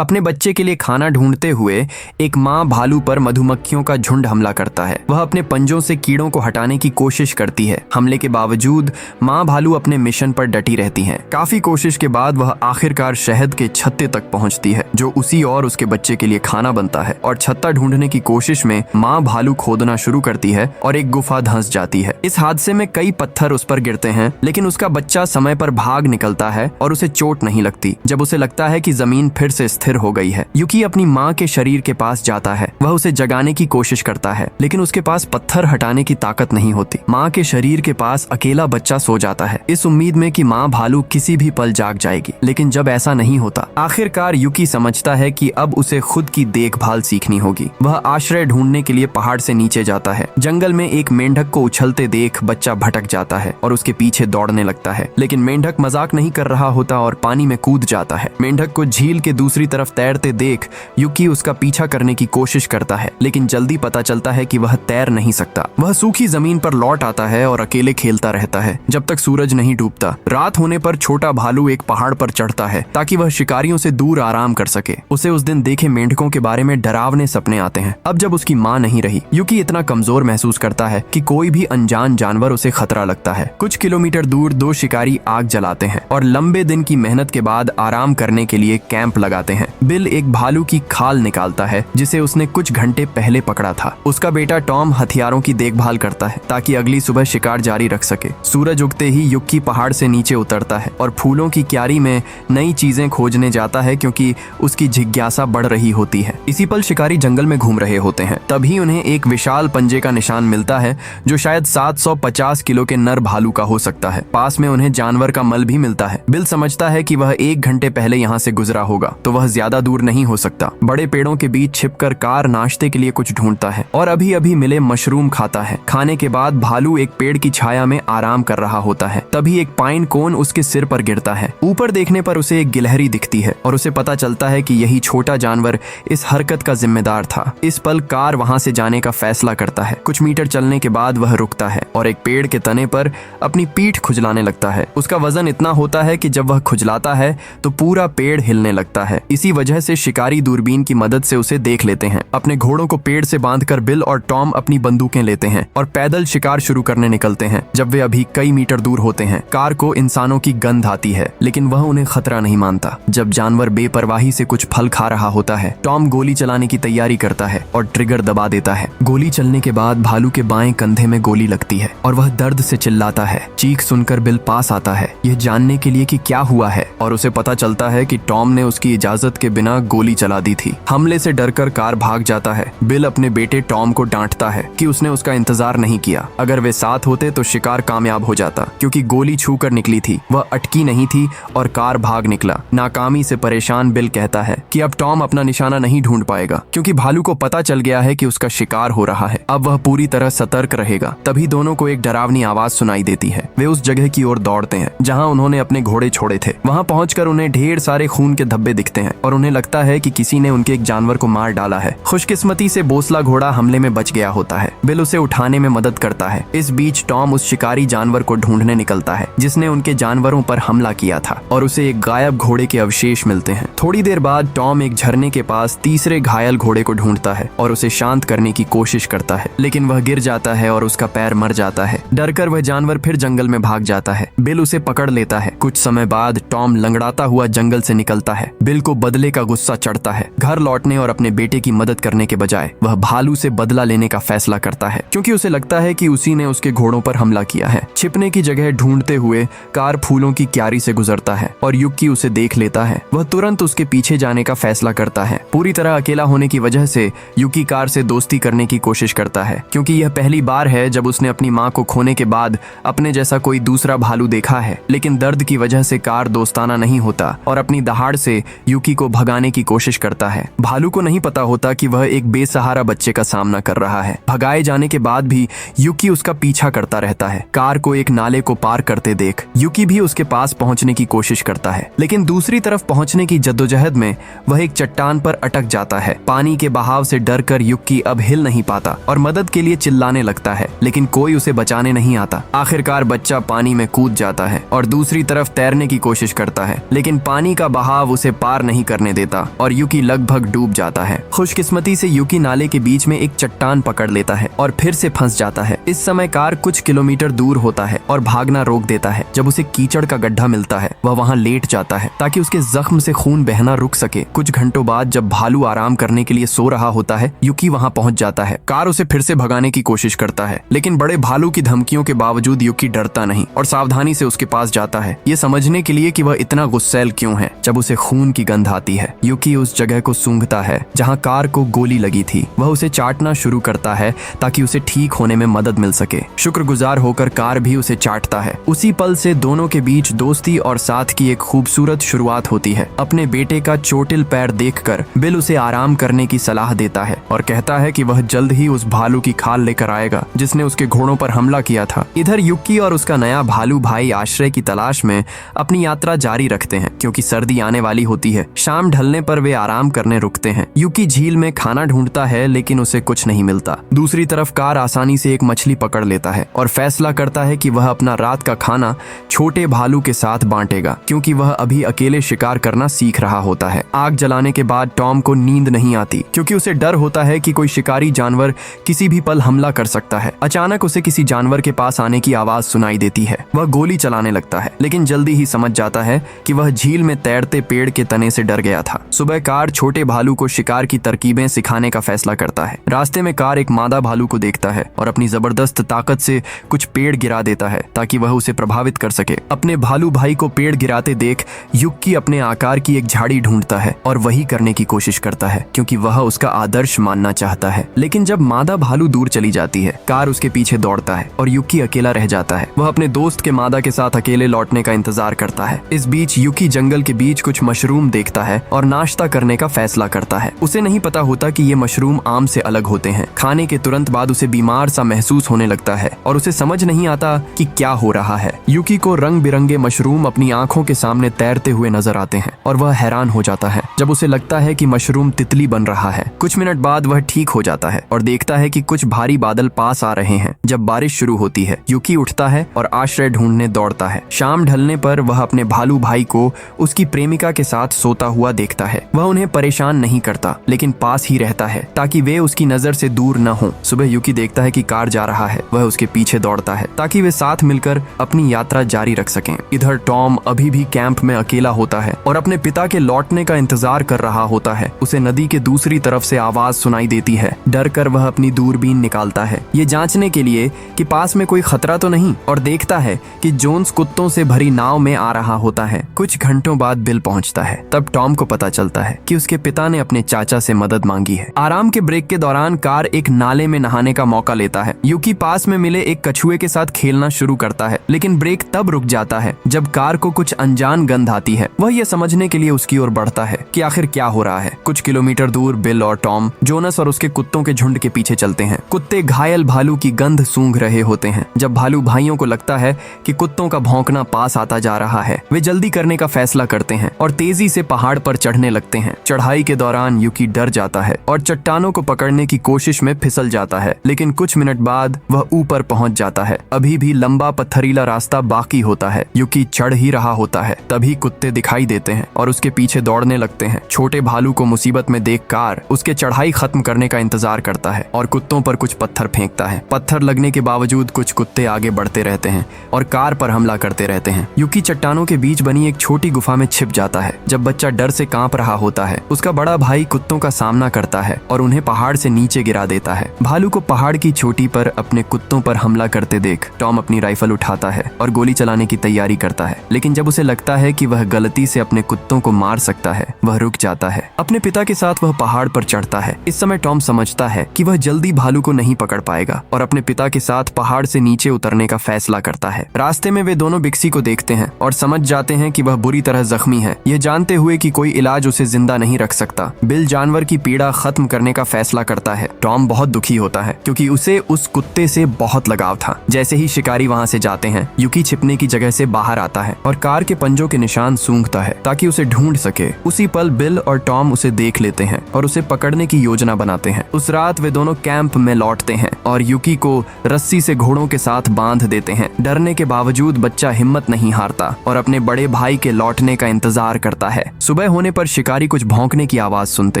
अपने बच्चे के लिए खाना ढूंढते हुए एक माँ भालू पर मधुमक्खियों का झुंड हमला करता है। वह अपने पंजों से कीड़ों को हटाने की कोशिश करती है। हमले के बावजूद माँ भालू अपने मिशन पर डटी रहती है। काफी कोशिश के बाद वह आखिरकार शहद के छत्ते तक पहुंचती है, जो उसी और उसके बच्चे के लिए खाना बनता है। और छत्ता ढूंढने की कोशिश में माँ भालू खोदना शुरू करती है और एक गुफा धंस जाती है। इस हादसे में कई पत्थर उस पर गिरते हैं, लेकिन उसका बच्चा समय पर भाग निकलता है और उसे चोट नहीं लगती। जब उसे लगता है कि जमीन फिर से स्थिर हो गई है, यूकी अपनी माँ के शरीर के पास जाता है। वह उसे जगाने की कोशिश करता है, लेकिन उसके पास पत्थर हटाने की ताकत नहीं होती। माँ के शरीर के पास अकेला बच्चा सो जाता है, इस उम्मीद में कि माँ भालू किसी भी पल जाग जाएगी। लेकिन जब ऐसा नहीं होता, आखिरकार यूकी समझता है कि अब उसे खुद की देखभाल सीखनी होगी। वह आश्रय ढूंढने के लिए पहाड़ से नीचे जाता है। जंगल में एक मेंढक को उछलते देख बच्चा भटक जाता है और उसके पीछे दौड़ने लगता है, लेकिन मेंढक मजाक नहीं कर रहा होता और पानी में कूद जाता है। मेंढक को झील के दूसरी तरफ तैरते देख यूकी उसका पीछा करने की कोशिश करता है, लेकिन जल्दी पता चलता है कि वह तैर नहीं सकता। वह सूखी जमीन पर लौट आता है और अकेले खेलता रहता है जब तक सूरज नहीं डूबता। रात होने पर छोटा भालू एक पहाड़ पर चढ़ता है ताकि वह शिकारियों से दूर आराम कर सके। उसे उस दिन देखे मेंढकों के बारे में डरावने सपने आते हैं। अब जब उसकी माँ नहीं रही, यूकी इतना कमजोर महसूस करता है कि कोई भी अनजान जानवर उसे खतरा लगता है। कुछ किलोमीटर दूर दो शिकारी आग जलाते हैं और लंबे दिन की मेहनत के बाद आराम करने के लिए कैंप लगाते हैं। बिल एक भालू की खाल निकालता है जिसे उसने कुछ घंटे पहले पकड़ा था। उसका बेटा टॉम हथियारों की देखभाल करता है ताकि अगली सुबह शिकार जारी रख सके। सूरज उगते ही यूकी पहाड़ से नीचे उतरता है और फूलों की क्यारी में नई चीजें खोजने जाता है, क्योंकि उसकी जिज्ञासा बढ़ रही होती है। इसी पल शिकारी जंगल में घूम रहे होते हैं। तभी उन्हें एक विशाल पंजे का निशान मिलता है, जो शायद 750 किलो के नर भालू का हो सकता है। पास में उन्हें जानवर का मल भी मिलता है। बिल समझता है कि वह 1 घंटे पहले यहाँ से गुजरा होगा, तो वह ज्यादा दूर नहीं हो सकता। बड़े पेड़ों के बीच छिपकर कार नाश्ते के लिए कुछ ढूंढता है और अभी अभी मिले मशरूम खाता है। खाने के बाद भालू एक पेड़ की छाया में आराम कर रहा होता है। तभी एक पाइन कोन उसके सिर पर गिरता है। ऊपर देखने पर उसे एक गिलहरी दिखती है और उसे पता चलता है कि यही छोटा जानवर इस हरकत का जिम्मेदार था। इस पल कार वहां से जाने का फैसला करता है। कुछ मीटर चलने के बाद वह रुकता है और एक पेड़ के तने पर अपनी पीठ खुजलाने लगता है। उसका वजन इतना होता है कि जब वह खुजलाता है तो पूरा पेड़ हिलने लगता है। इसी वजह से शिकारी दूरबीन की मदद से उसे देख लेते हैं। अपने घोड़ों को पेड़ से बांधकर बिल और टॉम अपनी बंदूकें लेते हैं और पैदल शिकार शुरू करने निकलते हैं। जब वे अभी कई मीटर दूर होते हैं, कार को इंसानों की गंध आती है, लेकिन वह उन्हें खतरा नहीं मानता। जब जानवर बेपरवाही से कुछ फल खा रहा होता है, टॉम गोली चलाने की तैयारी करता है और ट्रिगर दबा देता है। गोली चलने के बाद भालू के बाएं कंधे में गोली लगती है और वह दर्द से चिल्लाता है। चीख सुनकर बिल पास आता है, यह जानने के लिए कि क्या हुआ है, और उसे पता चलता है कि टॉम ने उसकी इजाजत के बिना गोली चला दी थी। हमले से डरकर कार भाग जाता है। बिल अपने बेटे टॉम को डांटता है कि उसने उसका इंतजार नहीं किया। अगर वे साथ होते तो शिकार कामयाब हो जाता, क्योंकि गोली छू कर निकली थी, वह अटकी नहीं थी और कार भाग निकला। नाकामी से परेशान बिल कहता है कि अब टॉम अपना निशाना नहीं ढूंढ पाएगा, क्योंकि भालू को पता चल गया है कि उसका शिकार हो रहा है। अब वह पूरी तरह सतर्क रहेगा। तभी दोनों को एक डरावनी आवाज सुनाई देती है। वे उस जगह की ओर दौड़ते हैं जहां उन्होंने अपने घोड़े छोड़े थे। वहां पहुंचकर उन्हें ढेर सारे खून के धब्बे दिखते हैं और उन्हें लगता है कि किसी ने उनके एक जानवर को मार डाला है। खुशकिस्मती से बोसला घोड़ा हमले में बच गया होता है। बिल उसे उठाने में मदद करता है। इस बीच टॉम उस शिकारी जानवर को ढूंढने निकलता है जिसने उनके जानवरों पर हमला किया था, और उसे एक गायब घोड़े के अवशेष मिलते हैं। थोड़ी देर बाद टॉम एक झरने के पास तीसरे घायल घोड़े को ढूंढता है और उसे शांत करने की कोशिश करता है, लेकिन वह गिर जाता है और उसका पैर मर जाता है। डरकर वह जानवर फिर जंगल में भाग जाता है। बिल उसे पकड़ लेता है। कुछ समय बाद टॉम लंगड़ाता हुआ जंगल से निकलता है। बिल को बदले का गुस्सा चढ़ता है। घर लौटने और अपने बेटे की मदद करने के बजाय वह भालू से बदला लेने का फैसला करता है, क्योंकि उसे लगता है कि उसी ने उसके घोड़ों पर हमला किया है। छिपने की जगह ढूंढते हुए कार फूलों की क्यारी से गुजरता है और यूकी उसे देख लेता है। वह तुरंत उसके पीछे जाने का फैसला करता है। पूरी तरह अकेला होने की वजह से यूकी कार से दोस्ती करने की कोशिश करता है, क्योंकि यह पहली बार है जब उसने अपनी माँ को खोने के बाद अपने जैसा कोई दूसरा भालू देखा है। लेकिन दर्द की वजह से कार दोस्ताना नहीं होता और अपनी दहाड़ से यूकी को भगाने की कोशिश करता है। भालू को नहीं पता होता कि वह एक बेसहारा बच्चे का सामना कर रहा है। भगाए जाने के बाद भी यूकी उसका पीछा करता रहता है। कार को एक नाले को पार करते देख यूकी भी उसके पास पहुंचने की कोशिश करता है, लेकिन दूसरी तरफ पहुंचने की जद्दोजहद में वह एक चट्टान पर अटक जाता है। पानी के बहाव से डरकर यूकी अब हिल नहीं पाता और मदद के लिए चिल्लाने लगता है, लेकिन कोई उसे बचाने नहीं आता। आखिरकार बच्चा पानी में कूद जाता है और दूसरी तरफ तैरने की कोशिश करता है, लेकिन पानी का बहाव उसे पार नहीं करने देता और यूकी लगभग डूब जाता है। खुशकिस्मती से यूकी नाले के बीच में एक चट्टान पकड़ लेता है और फिर से फंस जाता है। इस समय कार कुछ किलोमीटर दूर होता है और भागना रोक देता है। जब उसे कीचड़ का गड्ढा मिलता है वह वहाँ लेट जाता है ताकि उसके जख्म से खून बहना रुक सके। कुछ घंटों बाद जब भालू आराम करने के लिए सो रहा होता है, यूकी वहाँ पहुँच जाता है। कार उसे फिर से भगाने की कोशिश करता है, लेकिन बड़े भालू की धमकियों के बावजूद यूकी डरता नहीं और सावधानी से उसके पास जाता है, ये समझने के लिए कि वह इतना गुस्सैल क्यों है। जब उसे खून की गंध आती है, यूकी उस जगह को सूंघता है जहाँ कार को गोली लगी थी। वह उसे चाटना शुरू करता है ताकि उसे ठीक होने में मदद मिल सके। शुक्रगुजार होकर कार भी उसे चाटता है। उसी पल से दोनों के बीच दोस्ती और साथ की एक खूबसूरत शुरुआत होती है। अपने बेटे का चोटिल पैर देखकर बिल उसे आराम करने की सलाह देता है और कहता है कि वह जल्द ही उस भालू की खाल लेकर आएगा जिसने उसके घोड़ों पर हमला किया था। इधर यूकी और उसका नया भालू भाई आश्रय की तलाश में अपनी यात्रा जारी रखते हैं क्योंकि सर्दी आने वाली होती है। शाम ढलने पर वे आराम करने रुकते हैं। यूकी झील में खाना ढूंढता है लेकिन उसे कुछ नहीं मिलता। दूसरी तरफ कार आसानी से एक मछली पकड़ लेता है और फैसला करता है कि वह अपना रात का खाना छोटे भालू के साथ बांटेगा क्योंकि वह अभी अकेले शिकार करना सीख रहा होता है। आग जलाने के बाद टॉम को नींद नहीं आती क्योंकि उसे डर होता है कि कोई शिकारी जानवर किसी भी पल हमला कर सकता है। अचानक उसे किसी जानवर के पास आने की आवाज सुनाई देती है। वह गोली चलाने लगता है लेकिन जल्दी ही समझ जाता है कि वह झील में तैरते पेड़ के तने से डर गया था। सुबह कार छोटे भालू को शिकार की तरकीबें सिखाने का फैसला करता है। रास्ते में कार एक मादा भालू को देखता है और अपनी जबरदस्त ताकत से कुछ पेड़ गिरा देता है ताकि वह उसे प्रभावित कर सके। अपने भालू भाई को पेड़ गिराते देख यूकी अपने आकार की एक झाड़ी ढूंढता है और वही करने की कोशिश करता है क्योंकि वह उसका आदर्श मानना चाहता है। लेकिन जब मादा भालू दूर चली जाती है, कार उसके पीछे दौड़ता है और यूकी अकेला रह जाता है। वह अपने दोस्त के मादा के साथ अकेले लौटने का इंतजार करता है। इस बीच यूकी जंगल के बीच कुछ मशरूम देखता है और नाश्ता करने का फैसला करता है। उसे नहीं पता होता कि ये मशरूम आम से अलग होते हैं। खाने के तुरंत बाद उसे बीमार सा महसूस होने लगता है और उसे समझ नहीं आता कि क्या हो रहा है। यूकी को रंग बिरंगे मशरूम अपनी आंखों के सामने तैरते हुए नजर आते हैं और वह हैरान हो जाता है जब उसे लगता है कि मशरूम तितली बन रहा है। कुछ मिनट बाद वह ठीक हो जाता है और देखता है कि कुछ भारी बादल पास आ रहे हैं। जब बारिश शुरू होती है, यूकी उठता है और आश्रय ढूंढने दौड़ता है। शाम ढलने पर वह अपने भालू भाई को उसकी प्रेमिका के साथ सोता हुआ देखता है। वह उन्हें परेशान नहीं करता लेकिन पास ही रहता है ताकि वे उसकी नजर से दूर न हो। सुबह यूकी देखता है कि कार जा रहा है। वह उसके पीछे दौड़ता है ताकि वे साथ मिलकर अपनी यात्रा जारी रख सकें। इधर टॉम अभी भी कैंप में अकेला होता है और अपने पिता के लौटने का इंतजार कर रहा होता है। उसे नदी के दूसरी तरफ से आवाज सुनाई देती है। डर कर वह अपनी दूरबीन निकालता है ये जांचने के लिए कि पास में कोई खतरा तो नहीं, और देखता है कि जोन्स कुत्तों से भरी नाव में आ रहा होता है। कुछ घंटों बाद बिल पहुंचता है। तब टॉम को पता चलता है कि उसके पिता ने अपने चाचा से मदद मांगी है। आराम के ब्रेक के दौरान कार एक नाले में नहाने का मौका लेता है। यूकी पास में मिले एक कछुए के साथ खेलना शुरू करता है लेकिन ब्रेक तब रुक जाता है जब कार को कुछ अनजान गंध आती है। वह यह समझने के लिए उसकी ओर बढ़ता है कि आखिर क्या हो रहा है। कुछ किलोमीटर दूर बिल और टॉम जोनस और उसके कुत्तों के झुंड के पीछे चलते हैं। कुत्ते घायल भालू की गंध सूंघ रहे होते हैं। जब भालू भाइयों को लगता है कि कुत्तों का भौंकना पास आता जा रहा है, वे जल्दी करने का फैसला करते हैं और तेजी से पहाड़ पर चढ़ने लगते हैं। चढ़ाई के दौरान यूकी डर जाता है और चट्टानों को पकड़ने की कोशिश में फिसल जाता है, लेकिन कुछ मिनट बाद वह ऊपर पहुंच जाता है। अभी भी लंबा पत्थरीला रास्ता बाकी होता है। यूकी चढ़ ही रहा होता है, तभी कुत्ते दिखाई देते हैं और उसके पीछे दौड़ने लगते हैं। छोटे भालू को मुसीबत में देख कार उसके चढ़ाई खत्म करने का इंतजार करता है और कुत्तों पर कुछ पत्थर फेंकता है। पत्थर लगने के बावजूद कुछ कुत्ते आगे बढ़ते रहते हैं और कार पर हमला करते रहते हैं। यूकी चट्टानों के बीच बनी एक छोटी गुफा में छिप जाता है। जब बच्चा डर से कांप रहा होता है, उसका बड़ा भाई कुत्तों का सामना करता है और उन्हें पहाड़ से नीचे गिरा देता है। भालू को पहाड़ की चोटी पर अपने कुत्तों पर हमला करते देख टॉम अपनी राइफल उठाता है और गोली चलाने की तैयारी करता है, लेकिन जब उसे लगता है कि वह गलती से अपने कुत्तों को मार सकता है, वह रुक जाता है। अपने पिता के साथ वह पहाड़ पर चढ़ता है। इस समय टॉम समझता है कि वह जल्दी भालू को नहीं पकड़ पाएगा और अपने पिता के साथ पहाड़ से नीचे उतरने का फैसला करता है। रास्ते में वे दोनों बिक्सी को देखते हैं और समझ जाते हैं कि वह बुरी तरह जख्मी है। यह जानते हुए कि कोई इलाज उसे जिंदा नहीं रख सकता, बिल जानवर की पीड़ा खत्म करने का फैसला करता है। टॉम बहुत दुखी होता है क्योंकि उसे उस कुत्ते से बहुत लगाव था। जैसे ही शिकारी वहां से जाते हैं, यूकी छिपने की जगह से बाहर आता है और कार के पंजों के निशान सूंघता है ताकि उसे ढूंढ सके। उसी पल बिल और टॉम उसे देख लेते हैं और उसे पकड़ने की योजना बनाते हैं। उस रात वे दोनों कैंप में लौटते हैं और यूकी को रस्सी से घोड़ों के साथ बांध देते हैं। डरने के बावजूद बच्चा हिम्मत नहीं हारता और अपने बड़े भाई के लौटने का इंतजार करता है। सुबह सुबह होने पर शिकारी कुछ भौंकने की आवाज सुनते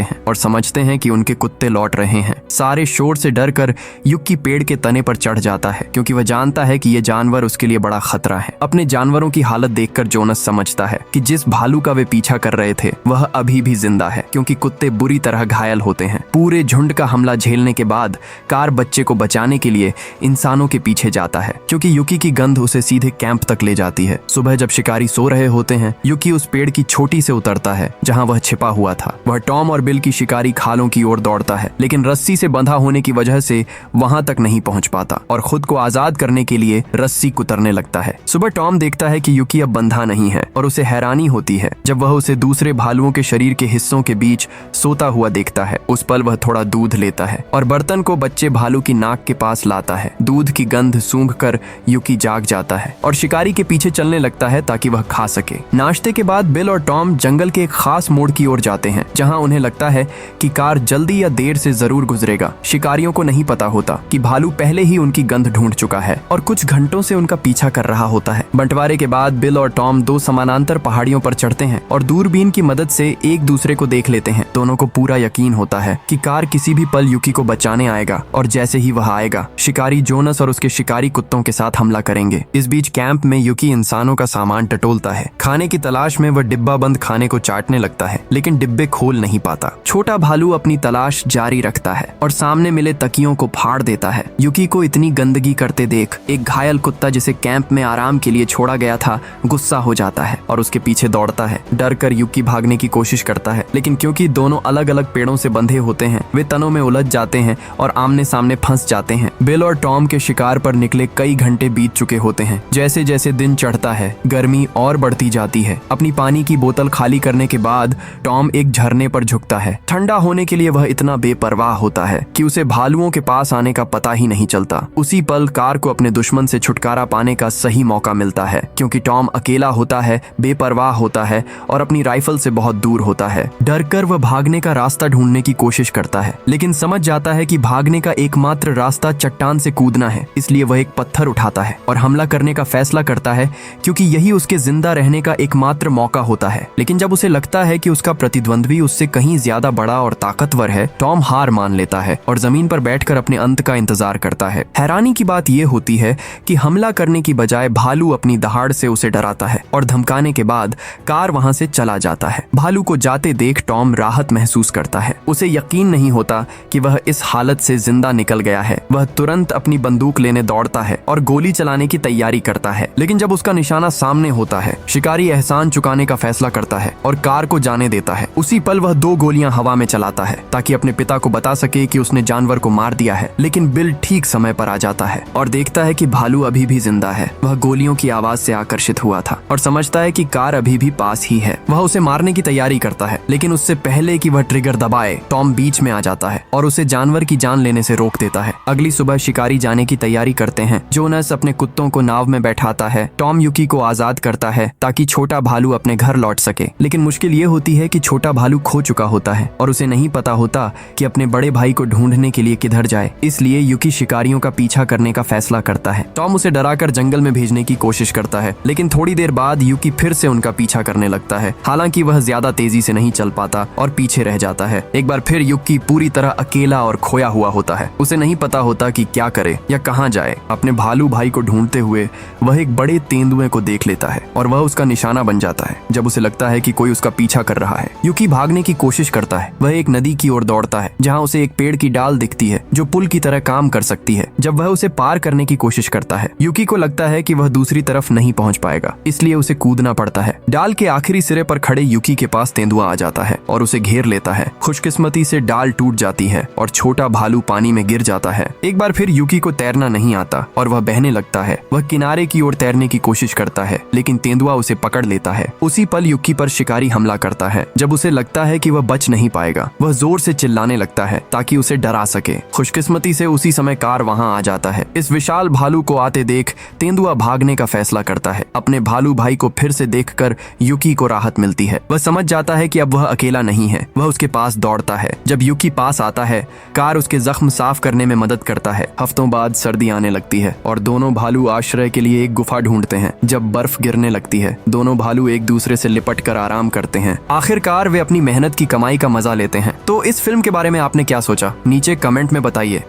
हैं और समझते हैं कि उनके कुत्ते लौट रहे हैं। सारे शोर से डरकर युकी पेड़ के तने पर चढ़ जाता है क्योंकि वह जानता है कि यह जानवर उसके लिए बड़ा खतरा है। अपने जानवरों की हालत देखकर जोनस समझता है कि जिस भालू का वे पीछा कर रहे थे वह अभी भी जिंदा है क्योंकि कुत्ते बुरी तरह घायल होते हैं। पूरे झुंड का हमला झेलने के बाद कार बच्चे को बचाने के लिए इंसानों के पीछे जाता है क्योंकि युकी की गंध उसे सीधे कैंप तक ले जाती है। सुबह जब शिकारी सो रहे होते हैं, युकी उस पेड़ की चोटी से उतरता है जहां वह छिपा हुआ था। वह टॉम और बिल की शिकारी खालों की ओर दौड़ता है, लेकिन रस्सी से बंधा होने की वजह से वहां तक नहीं पहुंच पाता और खुद को आजाद करने के लिए रस्सी कुतरने लगता है। सुबह टॉम देखता है कि युकी अब बंधा नहीं है और उसे हैरानी होती है जब वह उसे दूसरे भालुओं के शरीर के हिस्सों के बीच सोता हुआ देखता है। उस पल वह थोड़ा दूध लेता है और बर्तन को बच्चे भालू की नाक के पास लाता है। दूध की गंध सूंघकर युकी जाग जाता है और शिकारी के पीछे चलने लगता है ताकि वह खा सके। नाश्ते के बाद बिल और टॉम जंगल के एक खास मोड़ की ओर जाते हैं जहां उन्हें लगता है कि कार जल्दी या देर से जरूर गुजरेगा। शिकारियों को नहीं पता होता कि भालू पहले ही उनकी गंध ढूंढ चुका है और कुछ घंटों से उनका पीछा कर रहा होता है। बंटवारे के बाद बिल और टॉम दो समानांतर पहाड़ियों पर चढ़ते हैं और दूरबीन की मदद से एक दूसरे को देख लेते हैं। दोनों को पूरा यकीन होता है कि कार किसी भी पल युकी को बचाने आएगा और जैसे ही वह आएगा, शिकारी जोनस और उसके शिकारी कुत्तों के साथ हमला करेंगे। इस बीच कैंप में युकी इंसानों का सामान टटोलता है। खाने की तलाश में वह डिब्बा बंद खाने को चाटने लगता है, लेकिन डिब्बे खोल नहीं पाता। छोटा भालू अपनी तलाश जारी रखता है और सामने मिले तकियों को फाड़ देता है। युकी को इतनी गंदगी करते देख एक घायल कुत्ता जिसे कैंप में आराम के लिए छोड़ा गया था गुस्सा हो जाता है और उसके पीछे दौड़ता है। डर कर युकी भागने की कोशिश करता है, लेकिन क्योंकि दोनों अलग अलग पेड़ों से बंधे होते हैं, वे तनों में उलझ जाते हैं और आमने सामने फंस जाते हैं। बिल और टॉम के शिकार पर निकले कई घंटे बीत चुके होते हैं। जैसे जैसे दिन चढ़ता है, गर्मी और बढ़ती जाती है। अपनी पानी की बोतल खाली करने के बाद टॉम एक झरने पर झुकता है। ठंडा होने के लिए वह इतना बेपरवाह होता है कि उसे भालुओं के पास आने का पता ही नहीं चलता। उसी पल कार को अपने दुश्मन से छुटकारा पाने का सही मौका मिलता है क्योंकि टॉम अकेला होता है, बेपरवाह होता है और अपनी राइफल से बहुत दूर होता है। डर कर वह भागने का रास्ता ढूंढने की कोशिश करता है, लेकिन समझ जाता है कि भागने का एकमात्र रास्ता चट्टान से कूदना है। इसलिए वह एक पत्थर उठाता है और हमला करने का फैसला करता है क्योंकि यही उसके जिंदा रहने का एकमात्र मौका होता है। लेकिन जब उसे लगता है कि उसका प्रतिद्वंद्वी उससे कहीं ज्यादा बड़ा और ताकतवर है, टॉम हार मान लेता है और जमीन पर बैठकर अपने अंत का इंतजार करता है। हैरानी की बात यह होती है कि हमला करने की बजाय भालू अपनी दहाड़ से उसे डराता है और धमकाने के बाद कार वहां से चला जाता है। भालू को जाते देख टॉम राहत महसूस करता है। उसे यकीन नहीं होता कि वह इस हालत से जिंदा निकल गया है। वह तुरंत अपनी बंदूक लेने दौड़ता है और गोली चलाने की तैयारी करता है, लेकिन जब उसका निशाना सामने होता है, शिकारी एहसान चुकाने का फैसला करता है और कार को जाने देता है। उसी पल वह 2 गोलियां हवा में चलाता है ताकि अपने पिता को बता सके कि उसने जानवर को मार दिया है। लेकिन बिल ठीक समय पर आ जाता है और देखता है कि भालू अभी भी जिंदा है। वह गोलियों की आवाज से आकर्षित हुआ था और समझता है कि कार अभी भी पास ही है। वह उसे मारने की तैयारी करता है, लेकिन उससे पहले कि वह ट्रिगर दबाए, टॉम बीच में आ जाता है और उसे जानवर की जान लेने से रोक देता है। अगली सुबह शिकारी जाने की तैयारी करते हैं। जोनस अपने कुत्तों को नाव में बैठाता है। टॉम युकी को आजाद करता है ताकि छोटा भालू अपने घर लौट सके, लेकिन मुश्किल ये होती है कि छोटा भालू खो चुका होता है और उसे नहीं पता होता कि अपने बड़े भाई को ढूंढने के लिए किधर जाए। इसलिए युकी शिकारियों का पीछा करने का फैसला करता है। टॉम उसे डराकर जंगल में भेजने की कोशिश करता है, लेकिन थोड़ी देर बाद युकी फिर से उनका पीछा करने लगता है। हालांकि वह ज्यादा तेजी से नहीं चल पाता और पीछे रह जाता है। एक बार फिर युकी पूरी तरह अकेला और खोया हुआ होता है। उसे नहीं पता होता कि क्या करे या कहां जाए। अपने भालू भाई को ढूंढते हुए वह एक बड़े तेंदुए को देख लेता है और वह उसका निशाना बन जाता है। जब उसे लगता है कि कोई उसका पीछा कर रहा है, युकी भागने की कोशिश करता है। वह एक नदी की ओर दौड़ता है जहां उसे एक पेड़ की डाल दिखती है जो पुल की तरह काम कर सकती है। जब वह उसे पार करने की कोशिश करता है, युकी को लगता है कि वह दूसरी तरफ नहीं पहुंच पाएगा, इसलिए उसे कूदना पड़ता है। डाल के आखिरी सिरे पर खड़े युकी के पास तेंदुआ आ जाता है और उसे घेर लेता है। खुशकिस्मती से डाल टूट जाती है और छोटा भालू पानी में गिर जाता है। एक बार फिर युकी को तैरना नहीं आता और वह बहने लगता है। वह किनारे की ओर तैरने की कोशिश करता है, लेकिन तेंदुआ उसे पकड़ लेता है। उसी पल युकी पर शिकारी हमला करता है। जब उसे लगता है कि वह बच नहीं पाएगा, वह जोर से चिल्लाने लगता है ताकि उसे डरा सके। खुशकिस्मती से उसी समय कार वहां आ जाता है। इस विशाल भालू को आते देख तेंदुआ भागने का फैसला करता है। अपने भालू भाई को फिर से देखकर युकी को राहत मिलती है। वह समझ जाता है कि अब वह अकेला नहीं है। वह उसके पास दौड़ता है। जब युकी पास आता है, कार उसके जख्म साफ करने में मदद करता है। हफ्तों बाद सर्दी आने लगती है और दोनों भालू आश्रय के लिए एक गुफा ढूंढते हैं। जब बर्फ गिरने लगती है, दोनों भालू एक दूसरे से लिपट कर आराम करते हैं। आखिरकार वे अपनी मेहनत की कमाई का मजा लेते हैं। तो इस फिल्म के बारे में आपने क्या सोचा, नीचे कमेंट में बताइए।